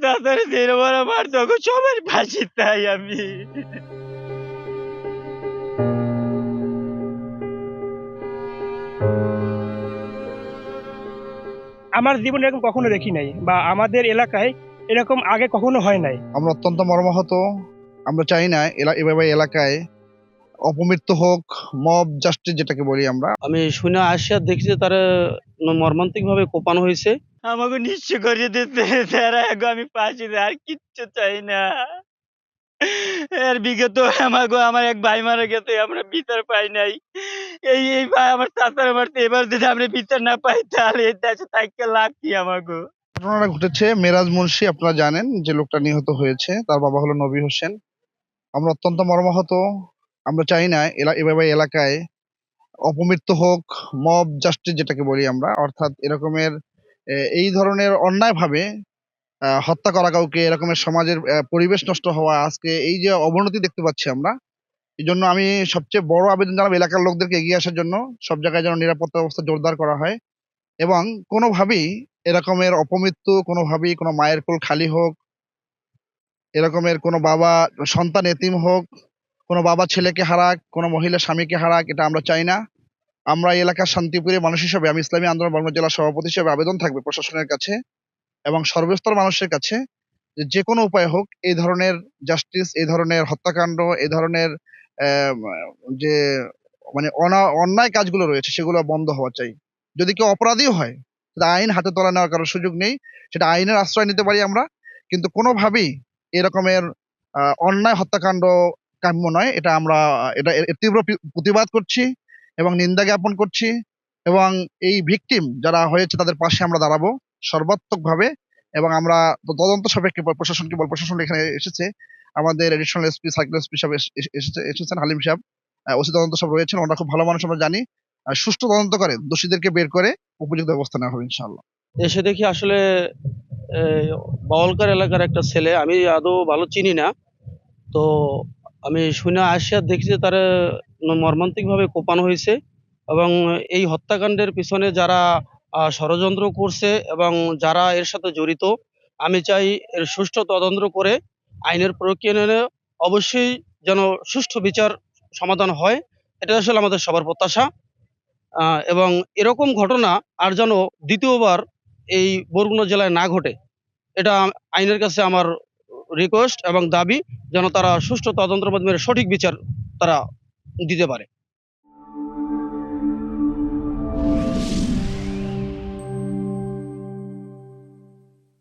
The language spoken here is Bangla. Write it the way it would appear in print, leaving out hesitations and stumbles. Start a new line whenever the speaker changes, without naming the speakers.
চাচার যেরকম আমার তখন সবার ফাঁসি তাই আমি
আমার জীবনে এরকম কখনো দেখি নাই বা আমাদের এলাকায় এরকম আগে কখনো হয় নাই।
আমরা অত্যন্ত মর্মাহত। আমরা চাই না এভাবে এলাকায় অপমৃত্যু হোক, মব জাস্টিস যেটাকে বলি আমরা।
আমি শুনে আসিয়া দেখছি যে তারা মর্মান্তিক ভাবে কোপানো হয়েছে।
আমাকে নিঃস্ব করে দিতে তারা এখন আমি ফাঁসি দেয় আর কিচ্ছু চাই না। এর বিগত আমার এক ভাই মারা গেছে, আমরা বিচার পাই নাই। এই ভাই আমার চাচার মারতে, এবার যদি আমরা বিচার না পাই তাহলে এই দেশে থাকতে লাভ কি আমাগো?
ঘটনাটা ঘটেছে মেরাজ মুন্সি, আপনারা জানেন যে লোকটা নিহত হয়েছে, তার বাবা হলো নবী হোসেন। আমরা অত্যন্ত মর্মাহত। আমরা চাই না এভাবে এলাকায় অপমৃত্যু হোক, মব জাস্টিস যেটাকে বলি আমরা, অর্থাৎ এরকমের এই ধরনের অন্যায়ভাবে হত্যা করা কাউকে, এরকমের সমাজের পরিবেশ নষ্ট হওয়া, আজকে এই যে অবনতি দেখতে পাচ্ছি আমরা, এই জন্য আমি সবচেয়ে বড় আবেদন জানাবো এলাকার লোকদেরকে এগিয়ে আসার জন্য। সব জায়গায় যেন নিরাপত্তা ব্যবস্থা জোরদার করা হয় এবং কোনোভাবেই এরকমের অপমৃত্যু, কোনোভাবেই কোনো মায়ের কোল খালি হোক, এরকমের কোনো বাবা সন্তান এতিম হোক, কোনো বাবা ছেলেকে হারাক, কোনো মহিলা স্বামীকে হারাক, এটা আমরা চাই না। আমরা এই এলাকার শান্তিপ্রিয় মানুষ হিসেবে, আমি ইসলামী আন্দোলন বরগুনা জেলা সভাপতি হিসেবে আবেদন থাকবে প্রশাসনের কাছে এবং সর্বস্তর মানুষের কাছে যে, যে কোনো উপায় হোক এই ধরনের জাস্টিস, এই ধরনের হত্যাকাণ্ড, এই ধরনের আহ, যে মানে অন্যায় কাজগুলো রয়েছে সেগুলো বন্ধ হওয়া চাই। যদি কেউ অপরাধীও হয়, সেটা আইন হাতে তুলে নেওয়ার কারো সুযোগ নেই, সেটা আইনের আশ্রয় নিতে পারি আমরা, কিন্তু কোনোভাবেই এরকমের অন্যায় হত্যাকাণ্ড কাম্য নয়। এটা আমরা এর তীব্র প্রতিবাদ করছি এবং নিন্দা জ্ঞাপন করছি এবং এই ভিকটিম যারা হয়েছে তাদের পাশে আমরা দাঁড়াবো সর্বাত্মকভাবে। এবং আমরা তদন্ত সাপেক্ষে প্রশাসনকে বল, প্রশাসন এখানে এসেছে, আমাদের এডিশনাল এসপি, সার্কেল এসপি সাহেব এসেছেন, হালিম সাহেব, ওসি তদন্ত সব রয়েছেন, ওনারা খুব ভালো মানুষ আমরা জানি। সুষ্ঠু তদন্ত করে দোষীদেরকে বের করে উপযুক্ত ব্যবস্থা নেওয়া হবে ইনশাআল্লাহ।
এসে দেখি আসলে বাউলকার এলাকার একটা ছেলে, আমি আদৌ ভালো চিনি না। তো আমি শুনে আসিয়া দেখছি যে তারা মর্মান্তিক ভাবে কোপানো হয়েছে এবং এই হত্যাকাণ্ডের পিছনে যারা ষড়যন্ত্র করছে এবং যারা এর সাথে জড়িত, আমি চাই এর সুষ্ঠু তদন্ত করে আইনের প্রক্রিয়া এনে অবশ্যই যেন সুষ্ঠু বিচার সমাধান হয়। এটা আসলে আমাদের সবার প্রত্যাশা। এবং এরকম ঘটনা আর যেন দ্বিতীয়বার এই বরগুনা জেলায় না ঘটে, এটা আইনের কাছে আমার রিকোয়েস্ট এবং দাবি, যেন তারা সুষ্ঠু তদন্তের মাধ্যমে সঠিক বিচার তারা দিতে পারে।